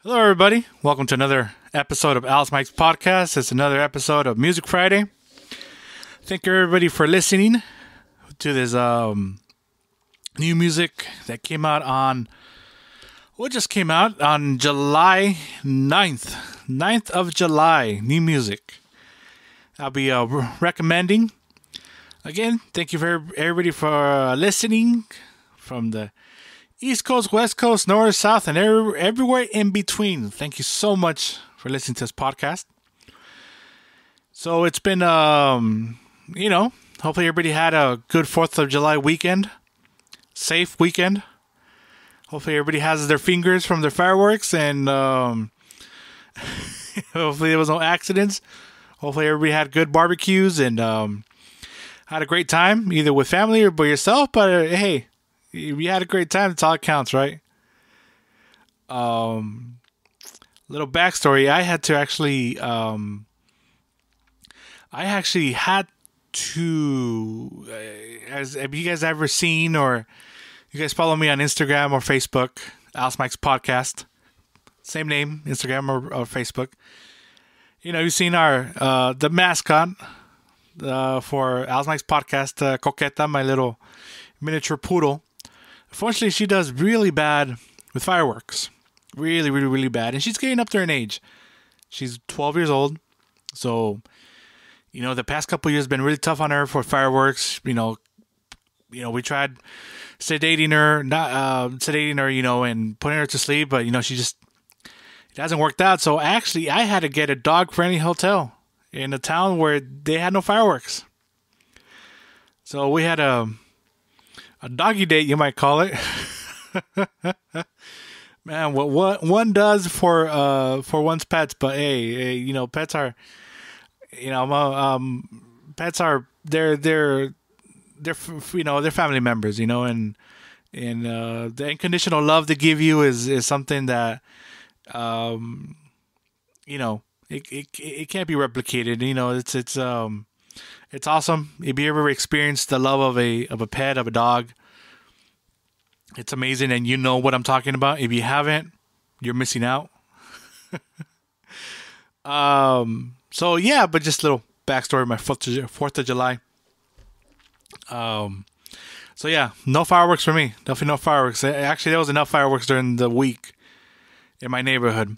Hello, everybody. Welcome to another episode of Alice Mike's podcast. It's another episode of Music Friday. Thank you, everybody, for listening to this new music that came out on, just came out on July 9th. 9th of July, new music. I'll be recommending. Again, thank you for everybody for listening from the East Coast, West Coast, North, South, and everywhere in between. Thank you so much for listening to this podcast. So it's been, hopefully everybody had a good 4th of July weekend. Safe weekend. Hopefully everybody has their fingers from their fireworks and hopefully there was no accidents. Hopefully everybody had good barbecues and had a great time, either with family or by yourself. But hey, we had a great time. That's all that counts, right? Little backstory. I actually had to, have you guys ever seen, or you guys follow me on Instagram or Facebook, Alice Mike's podcast, same name, Instagram or Facebook. You've seen the mascot for Alice Mike's podcast, Coqueta, my little miniature poodle. Unfortunately, she does really bad with fireworks. Really, really, really bad. And she's getting up there in age. She's 12 years old. So, the past couple of years have been really tough on her for fireworks. We tried sedating her, and putting her to sleep. But, it hasn't worked out. So, actually, I had to get a dog-friendly hotel in a town where they had no fireworks. So, we had a doggy date, you might call it. Man, what one does for one's pets, but hey, pets are, pets are they're family members, and the unconditional love they give you is something that it can't be replicated. It's awesome. If you ever experienced the love of a pet, of a dog, it's amazing, and you know what I'm talking about. If you haven't, you're missing out. So yeah, but just a little backstory of my 4th of July. So yeah, no fireworks for me. Definitely no fireworks. Actually, there was enough fireworks during the week in my neighborhood.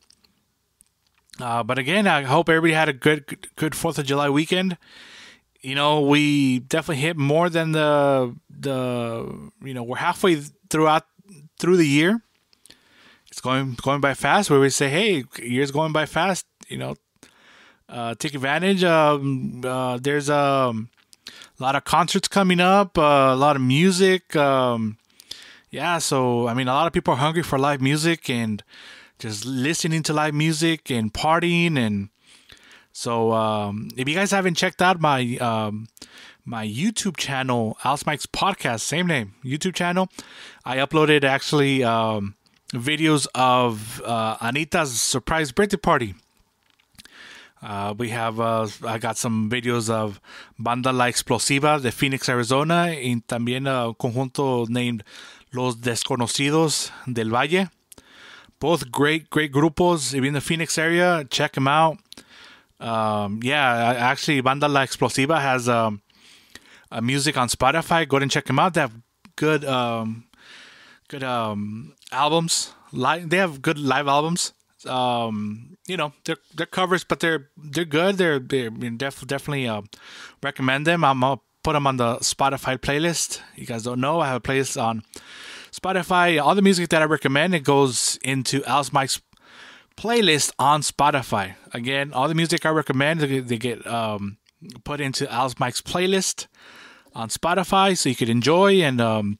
But again, I hope everybody had a good 4th of July weekend. We definitely hit more than we're halfway through the year. It's going by fast, where we say, hey, year's going by fast, take advantage. There's a lot of concerts coming up, a lot of music. So, a lot of people are hungry for live music and just listening to live music and partying. And so, if you guys haven't checked out my YouTube channel, Alice Mike's podcast, same name, YouTube channel, I uploaded actually videos of Anita's surprise birthday party. I got some videos of Banda La Explosiva de Phoenix, Arizona, and también a conjunto named Los Desconocidos del Valle. Both great grupos. If you're in the Phoenix area, check them out. Actually, Banda La Explosiva has music on Spotify. Go ahead and check them out. They have good albums. They have good live albums. They're covers, but they're good. They're definitely recommend them. I'm gonna put them on the Spotify playlist. You guys don't know, I have a playlist on Spotify. All the music that I recommend, it goes into Alice Mike's playlist on Spotify. Again, all the music I recommend, they get put into Alice Mike's playlist on Spotify, so you could enjoy and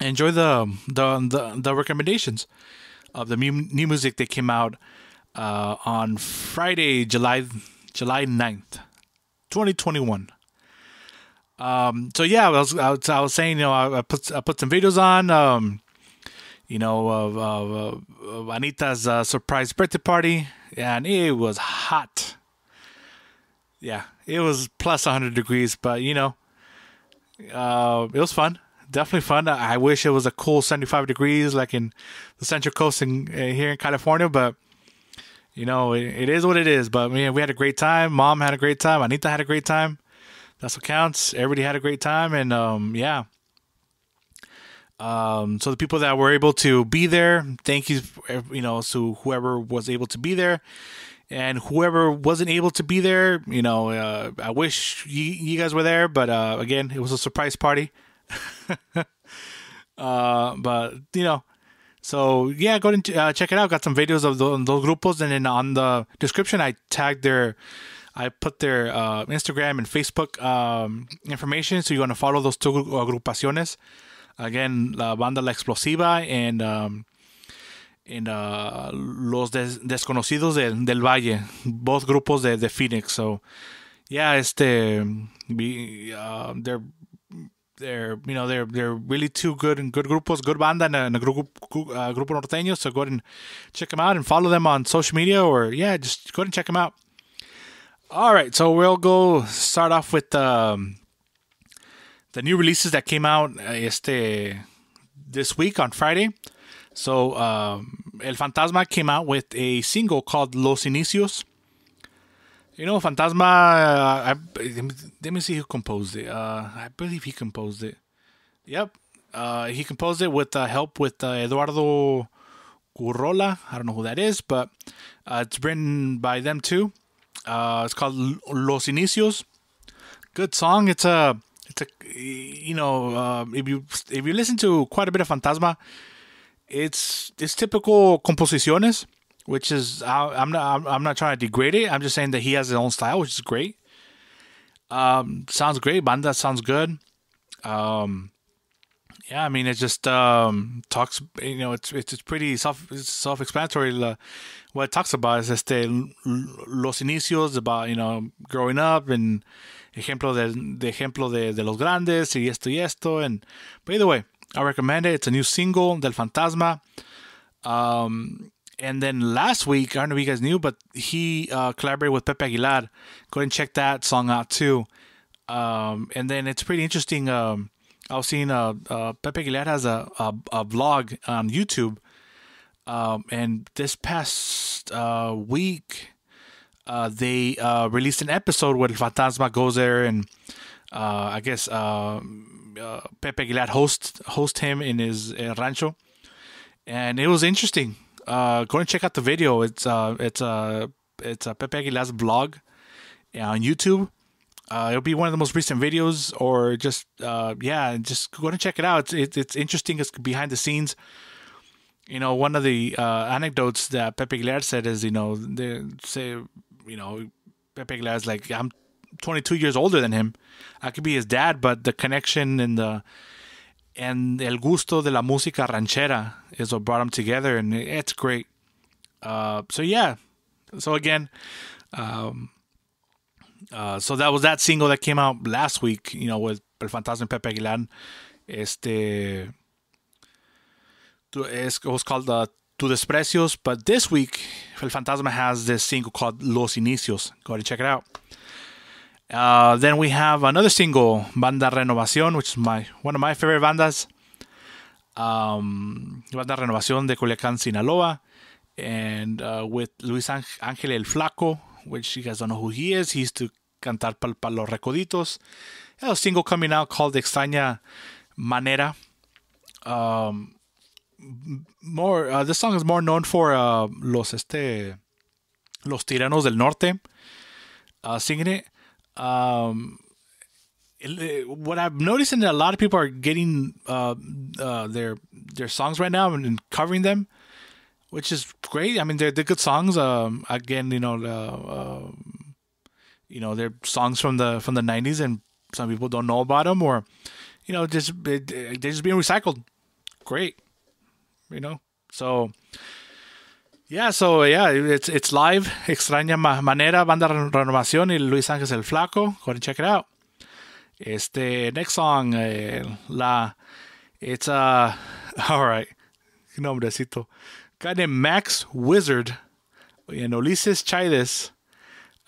enjoy the recommendations of the new music that came out on Friday, July 9th, 2021. So yeah, I was saying, I put some videos on, of Anita's surprise birthday party, and it was hot. Yeah, it was plus 100 degrees, but it was fun. Definitely fun. I wish it was a cool 75 degrees like in the Central Coast here in California, but it is what it is. But man, we had a great time. Mom had a great time. Anita had a great time. That's what counts. Everybody had a great time, and yeah. So the people that were able to be there, thank you. To whoever was able to be there, and whoever wasn't able to be there, I wish you guys were there. But again, it was a surprise party. But so yeah, go and check it out. Got some videos of those grupos, and then on the description, I put their Instagram and Facebook information, so you want to follow those two agrupaciones. Again, la banda La Explosiva and Los Desconocidos del Valle, both grupos de Phoenix. So yeah, they're really two good grupos, good banda and a grupo norteño. So go ahead and check them out and follow them on social media, or yeah, just go ahead and check them out. All right, so we'll go start off with the new releases that came out this week on Friday. So El Fantasma came out with a single called Los Inicios. Fantasma, let me see who composed it. I believe he composed it. Yep. He composed it with help with Eduardo Currola. I don't know who that is, but it's written by them too. It's called Los Inicios. Good song. If you listen to quite a bit of Fantasma, it's typical composiciones, which is I'm not trying to degrade it. I'm just saying that he has his own style, which is great. Sounds great. Banda sounds good. Yeah, I mean, it just talks. It's pretty self-explanatory. What it talks about is los inicios, about growing up, and ejemplo de los grandes y esto. And but either way, I recommend it. It's a new single del Fantasma. And then last week, I don't know if you guys knew, but he collaborated with Pepe Aguilar. Go ahead and check that song out too. And then it's pretty interesting. I was seeing Pepe Aguilar has a vlog on YouTube. And this past week, they released an episode where El Fantasma goes there, and I guess Pepe Aguilar host him in his rancho. And it was interesting. Go and check out the video. It's Pepe Aguilar's vlog on YouTube. It'll be one of the most recent videos, or just just go and check it out. It's interesting. It's behind the scenes. One of the anecdotes that Pepe Aguilar said is, they say, Pepe Aguilar's like, I'm 22 years older than him. I could be his dad, but the connection and el gusto de la música ranchera is what brought them together, and it's great. So yeah. So again, so that was that single that came out last week, with El Fantasma and Pepe Aguilar. It was called Tu Desprecios, but this week El Fantasma has this single called Los Inicios. Go ahead and check it out. Then we have another single, Banda Renovación, which is one of my favorite bandas. Banda Renovación de Culiacán, Sinaloa, and with Luis Ángel El Flaco, which you guys don't know who he is. He used to cantar pa los Recoditos. He has a single coming out called Extraña Manera. This song is more known for los Tiranos del Norte singing it. What I'm noticing, that a lot of people are getting their songs right now and covering them, which is great. I mean, they're good songs. Again, they're songs from the 90s, and some people don't know about them, or they're just being recycled. Great. So yeah, it's live. Extraña Manera, Banda Renovación y Luis Ángel El Flaco. Go ahead and check it out. Next song, it's all right. Nombrecito. Guy named Max Wizard and Ulises Chaides.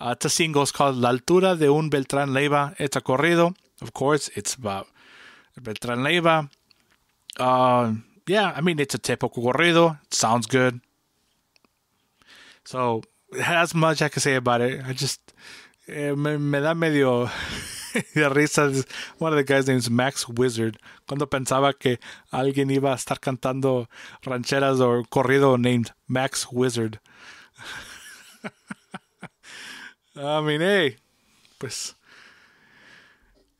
It's a single. It's called La Altura de un Beltrán Leiva. It's a corrido. Of course, it's about Beltrán Leiva. Yeah, I mean, it's a typical corrido. It sounds good. So, That's much I can say about it. I just me da medio de risa. One of the guys named Max Wizard. Cuando pensaba que alguien iba a estar cantando rancheras o corrido named Max Wizard. I mean, hey, pues,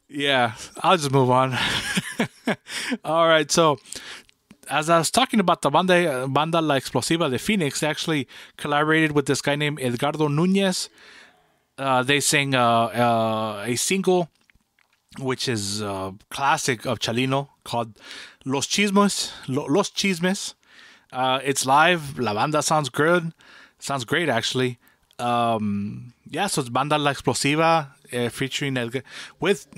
yeah, I'll just move on. All right, so as I was talking about the banda La Explosiva de Phoenix, they actually collaborated with this guy named Edgardo Nunez. They sang a single, which is a classic of Chalino, called Los Chismes. Los Chismes. It's live. La banda sounds good. Sounds great, actually. Yeah, so it's Banda La Explosiva with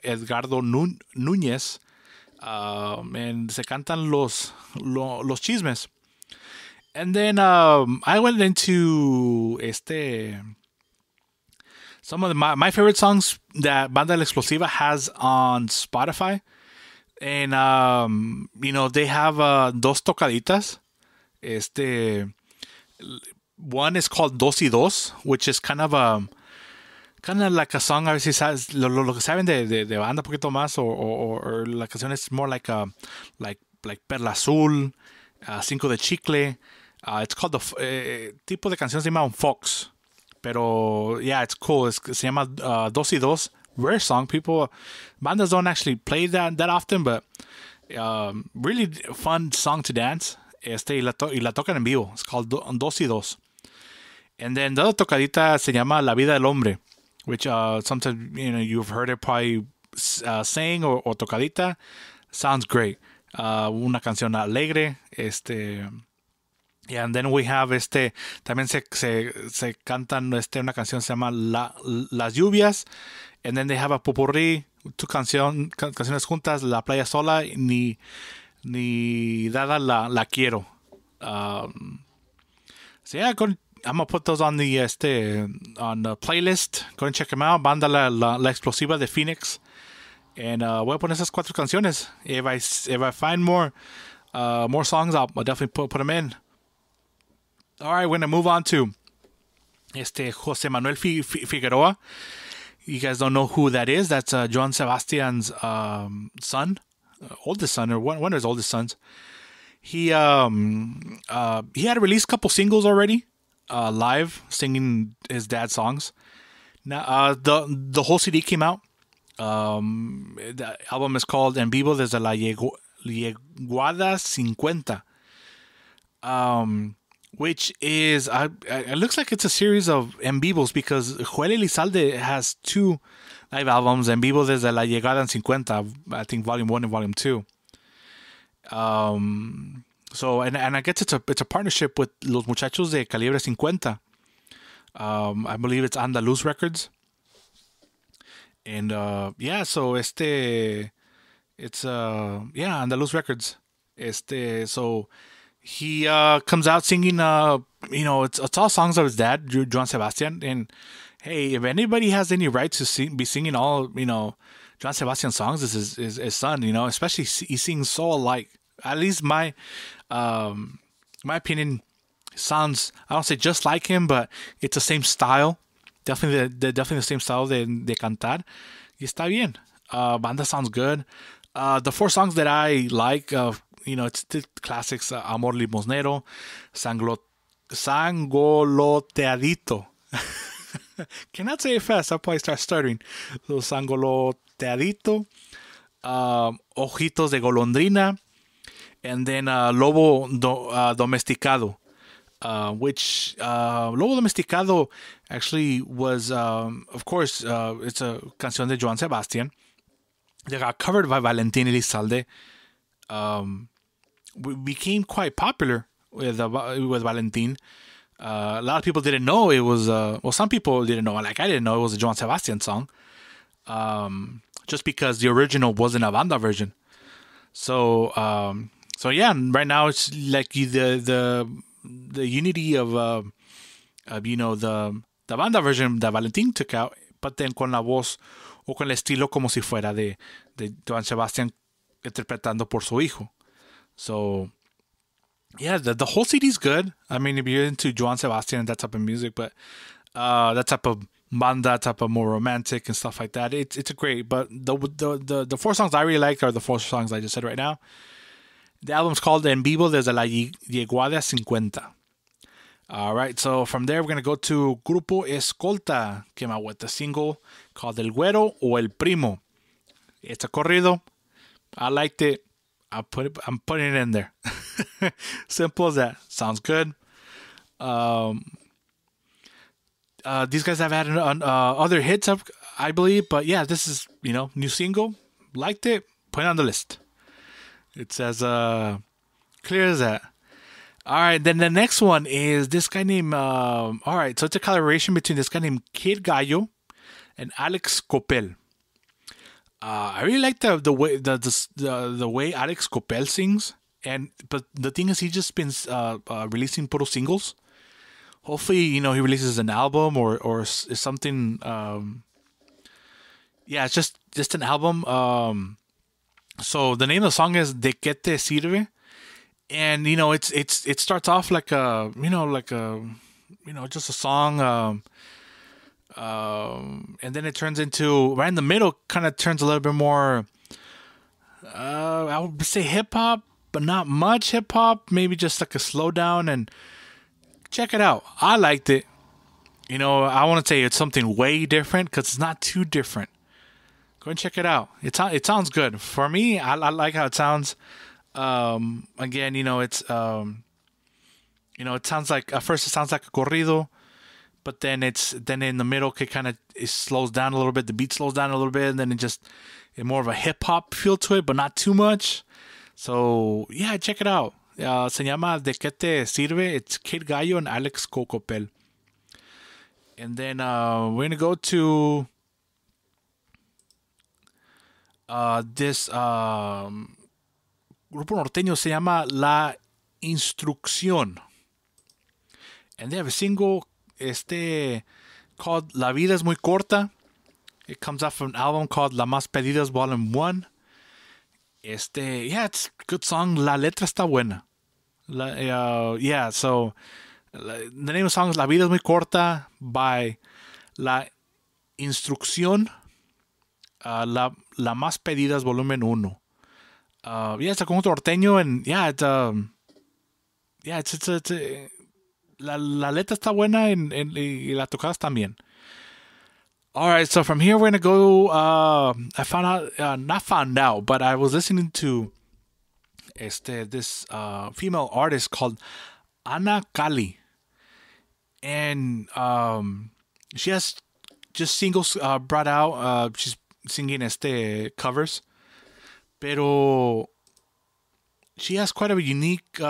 Edgardo Núñez. And se cantan los chismes. And then I went into some of my favorite songs that Banda La Explosiva has on Spotify. And, they have dos tocaditas. One is called Dos y Dos, which is kind of like a song. A ver si sabes, lo que saben de banda un poquito más, or la canción es more like Perla Azul, Cinco de Chicle. It's called the tipo de canción se llama un Fox. Pero yeah, it's cool. Se llama Dos y Dos. Rare song. Bandas don't actually play that often, but really fun song to dance. Y la tocan en vivo. It's called Dos y Dos. And then the other tocadita se llama La Vida del Hombre, which sometimes you've heard it probably saying or tocadita. Sounds great. Una canción alegre. Yeah, and then we have también se cantan una canción se llama Las Lluvias, and then they have a popurrí, two canciones juntas, La Playa Sola, ni Dada la Quiero. So yeah, I'm gonna put those on the playlist. Go and check them out. Banda La Explosiva de Phoenix. And voy a poner esas 4 canciones. If I find more songs, I'll definitely put them in. All right, we're gonna move on to Jose Manuel Figueroa. You guys don't know who that is. That's Joan Sebastian's son, oldest son, or one of his oldest sons. He had released a couple singles already, live singing his dad's songs. Now the whole CD came out. The album is called En Vivo desde la Yeguada 50. Which is it looks like it's a series of en vivos, because Joel Elizalde has 2 live albums, En Vivo desde la Llegada en 50, I think Volume 1 and Volume 2. So and I guess it's a partnership with Los Muchachos de Calibre 50. I believe it's Andaluz Records. And yeah, so it's Andaluz Records. So he comes out singing it's all songs of his dad, Joan Sebastian. And hey, if anybody has any right to be singing all Joan Sebastian songs, this is his son. Especially he sings so alike. At least my opinion sounds, I don't say just like him, but it's the same style. Definitely the same style de cantar. Y está bien. Banda sounds good. The 4 songs that I like, it's the classics: Amor Limosnero, Sangoloteadito. Cannot say it fast. I'll probably start stuttering. So Sangoloteadito, Ojitos de Golondrina, and then Lobo Domesticado. Which Lobo Domesticado actually was, of course, it's a canción de Joan Sebastian. They got covered by Valentín Elizalde. Became quite popular with Valentín. A lot of people didn't know it was, some people didn't know, like I didn't know it was a Joan Sebastian song. Just because the original wasn't a banda version. So yeah, right now it's like the unity of the banda version that Valentín took out, but then con la voz o con el estilo como si fuera de Joan Sebastian interpretando por su hijo. So Yeah, the whole CD's good. I mean, if you're into Joan Sebastian and that type of music, but that type of banda, type of more romantic and stuff like that, it's a great. But the four songs I really like are the four songs I just said right now. The album's called En Vivo desde la Yeguada 50. All right, so from there we're gonna go to Grupo Escolta, came out with a single called El Güero o El Primo. It's a corrido. I liked it. I'm putting it in there. Simple as that. Sounds good. These guys have had other hits, I believe, but yeah, this is new single. Liked it. Put it on the list. It's as clear as that. All right, then the next one is this guy named. All right, so it's a collaboration between this guy named Kid Gallo and Alex Copel. I really like the way the way Alex Copel sings, but the thing is, he's just been releasing puro singles. Hopefully, he releases an album or something. Yeah, it's just an album. So the name of the song is "De Que Te Sirve," and it starts off like just a song. And then it turns into right in the middle, kind of turns a little bit more. I would say hip hop, but not much hip hop. Maybe just like a slowdown. And check it out. I liked it. I want to say it's something way different because it's not too different. Go and check it out. It sounds good for me. I like how it sounds. Again, it's it sounds like at first it sounds like a corrido. But then in the middle it slows down a little bit. The beat slows down a little bit, and then it more of a hip hop feel to it, but not too much. So yeah, check it out. Se llama De Que Te Sirve. It's Kid Gallo and Alex Cocopel. And then we're gonna go to this grupo norteño se llama La Instrucción, and they have a single called La Vida es Muy Corta. It comes out from an album called La Más Pedidas Volume 1. Yeah, it's a good song. La letra está buena. Yeah, so the name of the song is La Vida es Muy Corta by La Instrucción. La Más Pedidas Volumen 1. Yeah, it's a conjunto norteño, and yeah, it's la letra está buena y la tocada también. All right, so from here we're gonna go. I found out, not found out, but I was listening to this female artist called Ana Kali, and she has just singles brought out. She's singing covers, pero she has quite a unique.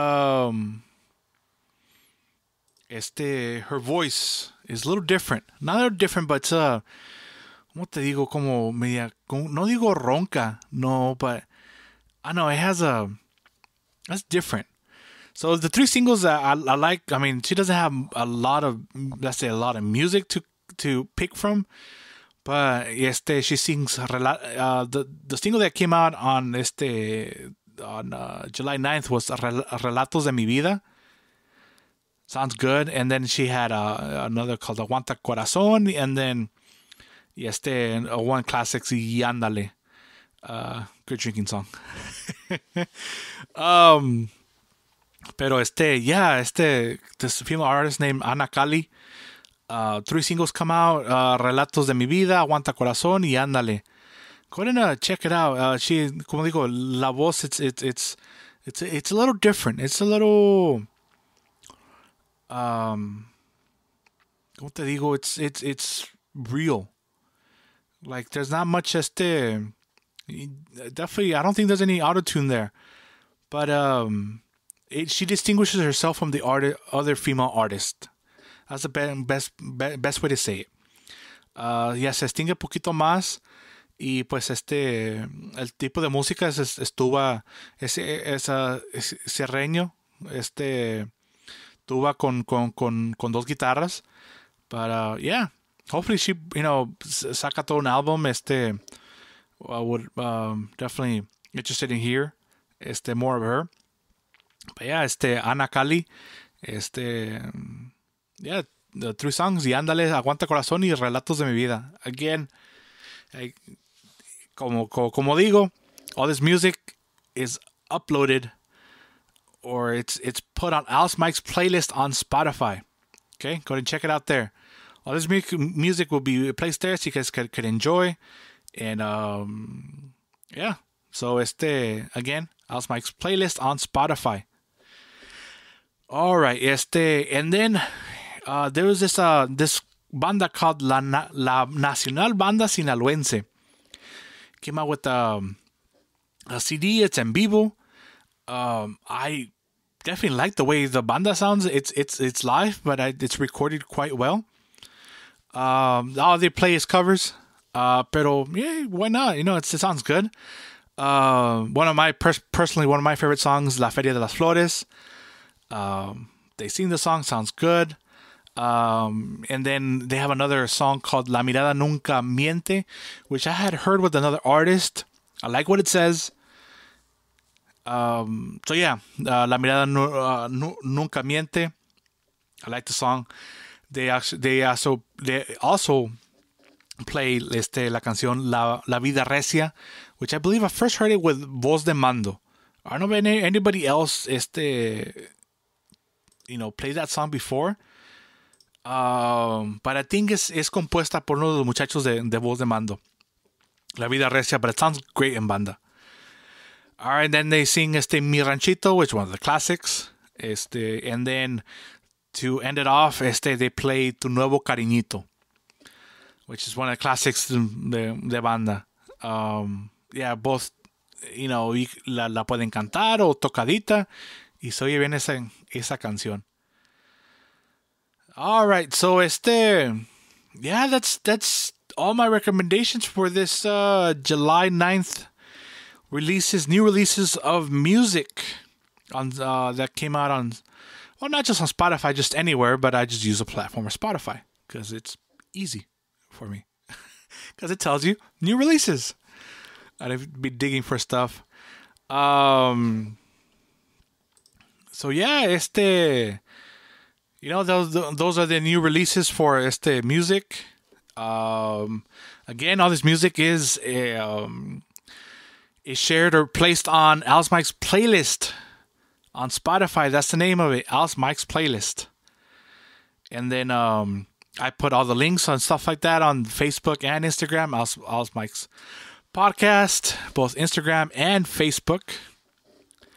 Her voice is a little different. Not a little different, but ¿cómo te digo? Como media, no digo ronca, no, but I know it has that's different. So the three singles that I like, I mean, she doesn't have a lot of, let's say, a lot of music to pick from, but she sings the single that came out on July 9th was Relatos de mi Vida. Sounds good. And then she had another called Aguanta Corazón. And then one classic, Y Ándale. Good drinking song. Pero this female artist named Ana Kali. 3 singles come out. Relatos de mi Vida, Aguanta Corazón, Y Ándale. Go ahead and check it out. She, como digo, la voz, it's a little different. It's a little... ¿cómo te digo? It's real. Like there's not much definitely I don't think there's any auto-tune there. But she distinguishes herself from the other female artists. That's the best way to say it. Ya se distingue un poquito más y pues el tipo de música es sierreño, tuba con 2 guitarras. But yeah, hopefully she saca todo un album. I would definitely interested in hear more of her. But yeah, Ana Cali, este, yeah, the three songs, y Ándale, Aguanta Corazón y Relatos de mi Vida. Again, I, como digo, all this music is uploaded or it's put on Alice Mike's playlist on Spotify. Okay, go ahead and check it out there. All this music will be placed there so you guys could enjoy. And yeah, so again, Alice Mike's playlist on Spotify. All right, and then there was this banda called La Nacional Banda Sinaloense. Came out with a CD. It's en vivo. I definitely like the way the banda sounds. It's live, but it's recorded quite well. All they play is covers. Pero yeah, why not? It sounds good. One of my personally one of my favorite songs, La Feria de las Flores. They sing the song, sounds good. And then they have another song called La Mirada Nunca Miente, which I had heard with another artist. I like what it says. So yeah, La Mirada Nunca Miente. I like the song. They also play la canción La Vida Recia, which I believe I first heard it with Voz de Mando. I don't know if anybody else played that song before. But I think es compuesta por uno de los muchachos de Voz de Mando. La Vida Recia, but it sounds great in banda. Alright, then they sing Mi Ranchito, which is one of the classics. And then to end it off, they play Tu Nuevo Cariñito, which is one of the classics de banda. Yeah, both, la pueden cantar o tocadita, y se oye bien esa canción. All right, so yeah, that's all my recommendations for this July 9th new releases of music on that came out on, well, not just on Spotify, just anywhere, but I just use the platform of Spotify because it's easy for me because it tells you new releases. I'd be digging for stuff. So yeah, those are the new releases for music. Again, all this music is shared or placed on Alice Mike's playlist on Spotify. That's the name of it, Alice Mike's playlist. And then I put all the links and stuff like that on Facebook and Instagram, Alice Mike's podcast, both Instagram and Facebook. You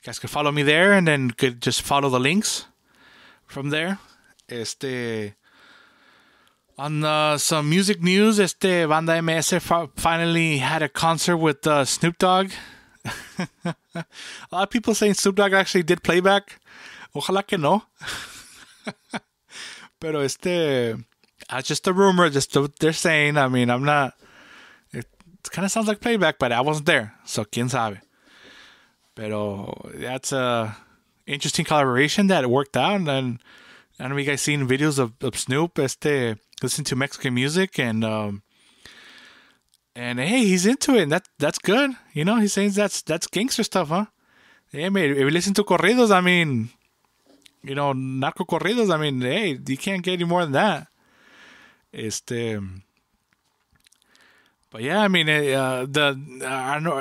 guys can follow me there, and then could just follow the links from there. On some music news, Banda MS finally had a concert with Snoop Dogg. A lot of people saying Snoop Dogg actually did playback. Ojalá que no. Pero that's just a rumor, just what they're saying. I mean, I'm not. It kind of sounds like playback, but I wasn't there, so quién sabe. Pero that's a interesting collaboration that worked out, and I don't know if you guys seen videos of Snoop listening to Mexican music, and hey, he's into it, and that's good. He's saying that's gangster stuff, huh? Hey, man, if you listen to corridos, I mean, narco corridos, I mean, hey, you can't get any more than that. But yeah, I mean, I don't know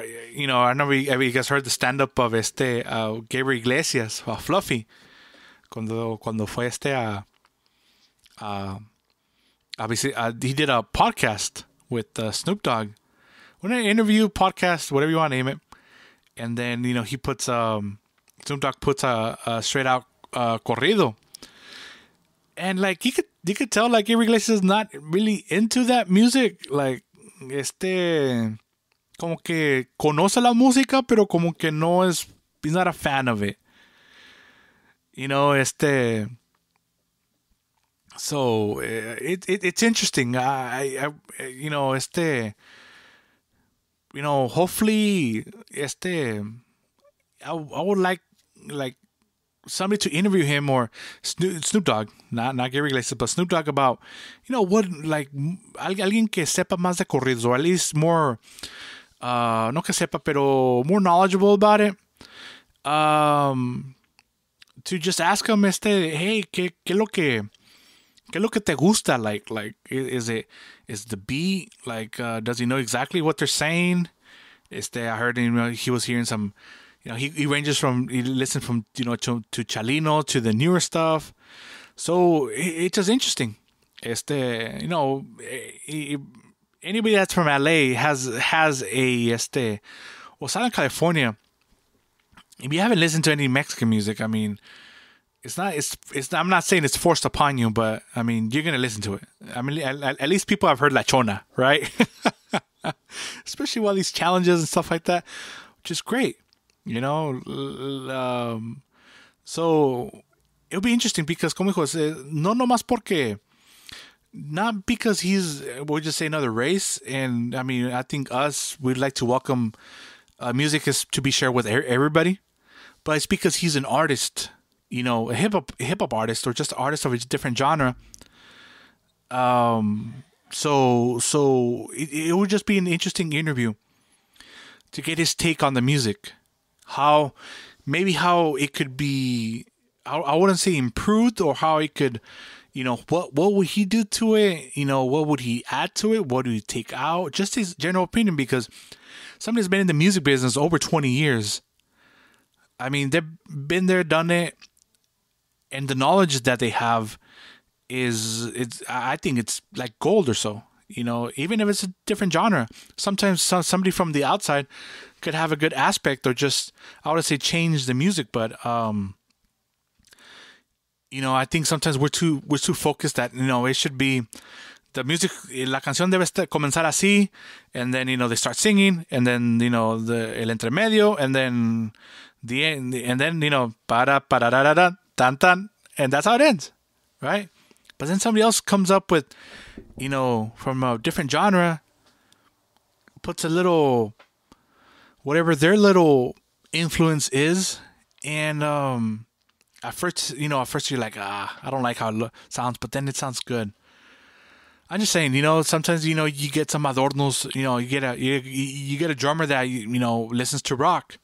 if you guys heard the stand-up of Gabriel Iglesias, Fluffy, cuando fue he did a podcast with Snoop Dogg, an interview podcast, whatever you want to name it, and then he puts Snoop Dogg puts a straight out corrido, and like you could tell like Gabriel Iglesias is not really into that music, like como que conoce la música, pero como que he's not a fan of it. So it's interesting. Hopefully, I would like somebody to interview him, or Snoop Dogg, not Gary Iglesias, but Snoop Dogg, about what, like, alguien que sepa más de corridos, or at least more no que sepa, pero more knowledgeable about it. to just ask him, hey, qué lo que te gusta? Is the beat, does he know exactly what they're saying? I heard him, he was hearing some, he ranges from, he listened from, to Chalino, to the newer stuff. So it's just interesting. Anybody that's from LA has or Southern California. If you haven't listened to any Mexican music, I mean, I'm not saying it's forced upon you, but I mean, you're going to listen to it. I mean, at least people have heard La Chona, right? Especially with all these challenges and stuff like that, which is great, so it'll be interesting because, como dijo, no nomás porque, not because we'll just say another race. And I mean, I think we'd like to welcome music is to be shared with everybody, but it's because he's an artist, a hip hop artist, or just an artist of a different genre. So it would just be an interesting interview to get his take on the music, how it could be. I wouldn't say improved, or how it could, what would he do to it? What would he add to it? What would he take out? Just his general opinion, because somebody that's been in the music business over 20 years. I mean, they've been there, done it, and the knowledge that they have I think it's like gold or so. Even if it's a different genre, sometimes somebody from the outside could have a good aspect, or just, I would say, change the music. But I think sometimes we're too focused that it should be the music. La canción debe comenzar así, and then they start singing, and then el entremedio, and then the end, and then para tan tan, and that's how it ends, right? But then somebody else comes up with, from a different genre, puts a little, whatever their little influence is, and at first you're like, I don't like how it sounds, but then it sounds good. I'm just saying, sometimes you get some adornos, you get a drummer that listens to rock,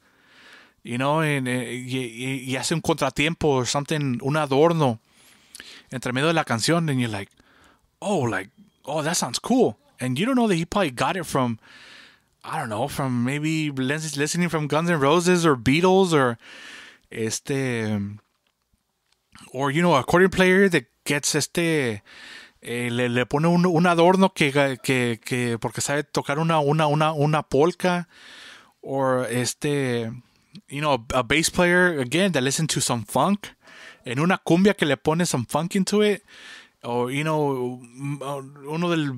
and y hace un contratiempo or something, un adorno entre medio de la canción, and you're like, oh, that sounds cool. And you don't know that he probably got it from, I don't know, from maybe listening from Guns N' Roses or Beatles, or or accordion player that gets le pone un adorno que porque sabe tocar una polka, or a bass player again that listens to some funk, en una cumbia que le pone some funk into it, or uno del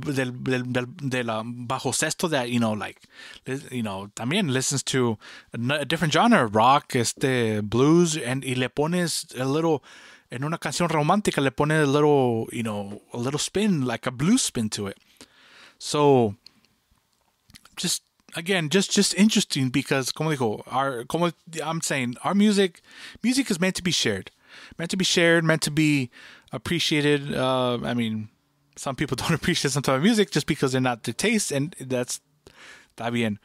bajo sexto that también listens to a different genre, rock, blues, and y le pones a little, en una canción romántica le pone a little spin, like a blues spin to it. So just interesting, because como I'm saying, our music is meant to be shared, meant to be appreciated. I mean, some people don't appreciate some type of music just because they're not their taste, and that's está bien.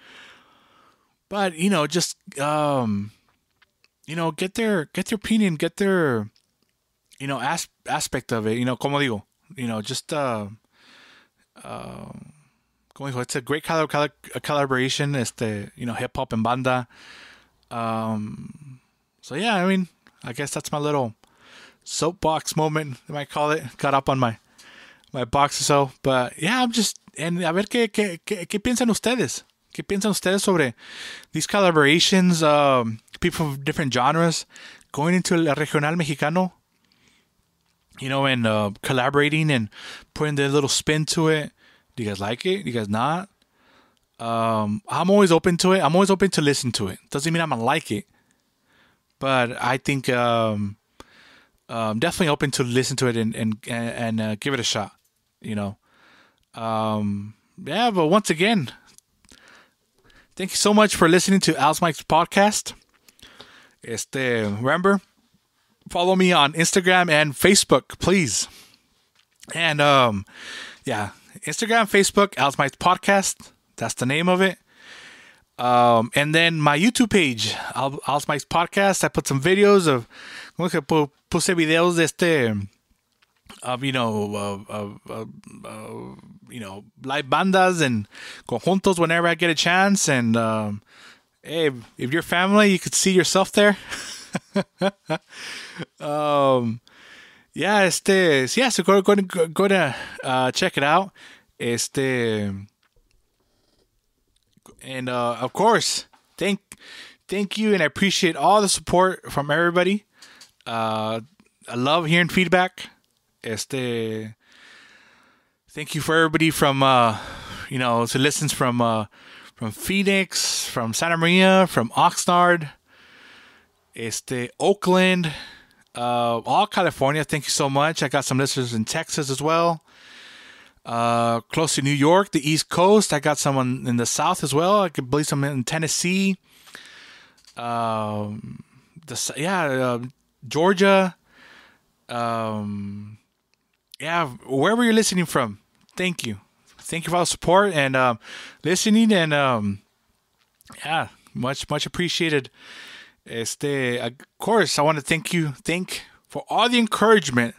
But just get their opinion, get their aspect of it. Como digo, just como dijo, it's a great collaboration. Hip hop and banda. So yeah, I mean, I guess that's my little soapbox moment, you might call it. Got up on my box or so. But yeah, and a ver qué piensan ustedes. ¿Qué piensan ustedes sobre these collaborations, people from different genres going into el regional mexicano, and collaborating and putting their little spin to it? Do you guys like it? Do you guys not? I'm always open to it. I'm always open to listen to it. Doesn't mean I'm gonna like it, but I think definitely open to listen to it and give it a shot. Yeah, but once again, thank you so much for listening to Alex Mike's podcast. Remember, follow me on Instagram and Facebook, please. And yeah, Instagram, Facebook, Alex Mike's podcast. That's the name of it. And then my YouTube page, Alex Mike's Podcast. I put some videos of, puse videos de of live bandas and conjuntos whenever I get a chance. And hey, if you're family, you could see yourself there. Yeah, so go to check it out. And of course, thank you, and I appreciate all the support from everybody. I love hearing feedback. Thank you for everybody from who listens from Phoenix, from Santa Maria, from Oxnard, Oakland, all California. Thank you so much. I got some listeners in Texas as well. Close to New York, the East Coast. I got someone in the South as well. I could believe some in Tennessee. Georgia. Wherever you're listening from, thank you. Thank you for all the support and listening, and much appreciated. Of course, I want to thank for all the encouragement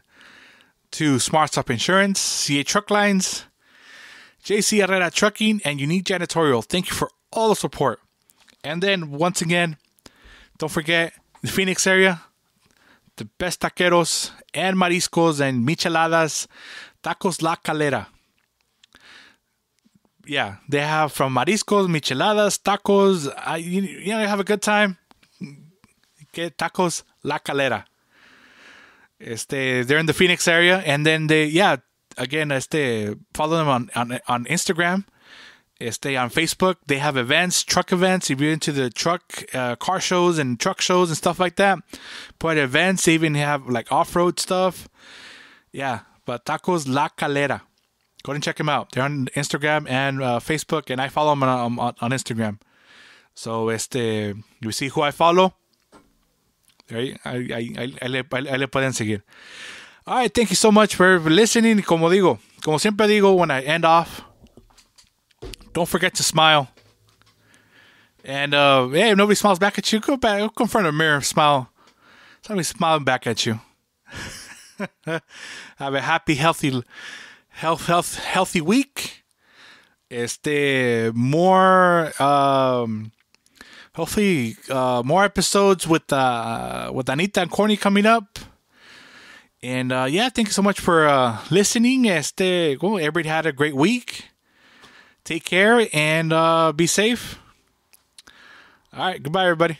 to Smart Stop Insurance, CA Truck Lines, JC Herrera Trucking, and Unique Janitorial. Thank you for all the support. And then, once again, don't forget, the Phoenix area, the best taqueros and mariscos and micheladas, Tacos La Calera. Yeah, they have from mariscos, micheladas, tacos. You have a good time. Get Tacos La Calera. They're in the Phoenix area, and then follow them on Instagram. On Facebook, they have events, truck events. If you're into the truck car shows and truck shows and stuff like that, put events. They even have like off-road stuff. Yeah, but Tacos La Calera. Go and check them out. They're on Instagram and Facebook, and I follow them on Instagram. So you see who I follow. Ahí le pueden seguir. All right, thank you so much for listening. Como siempre digo when I end off, don't forget to smile. And if nobody smiles back at you, go in front of the mirror, smile. Somebody smiling back at you. Have a happy, healthy week. More hopefully more episodes with Anita and Corny coming up. And thank you so much for listening. Everybody had a great week. Take care and be safe. All right, goodbye everybody.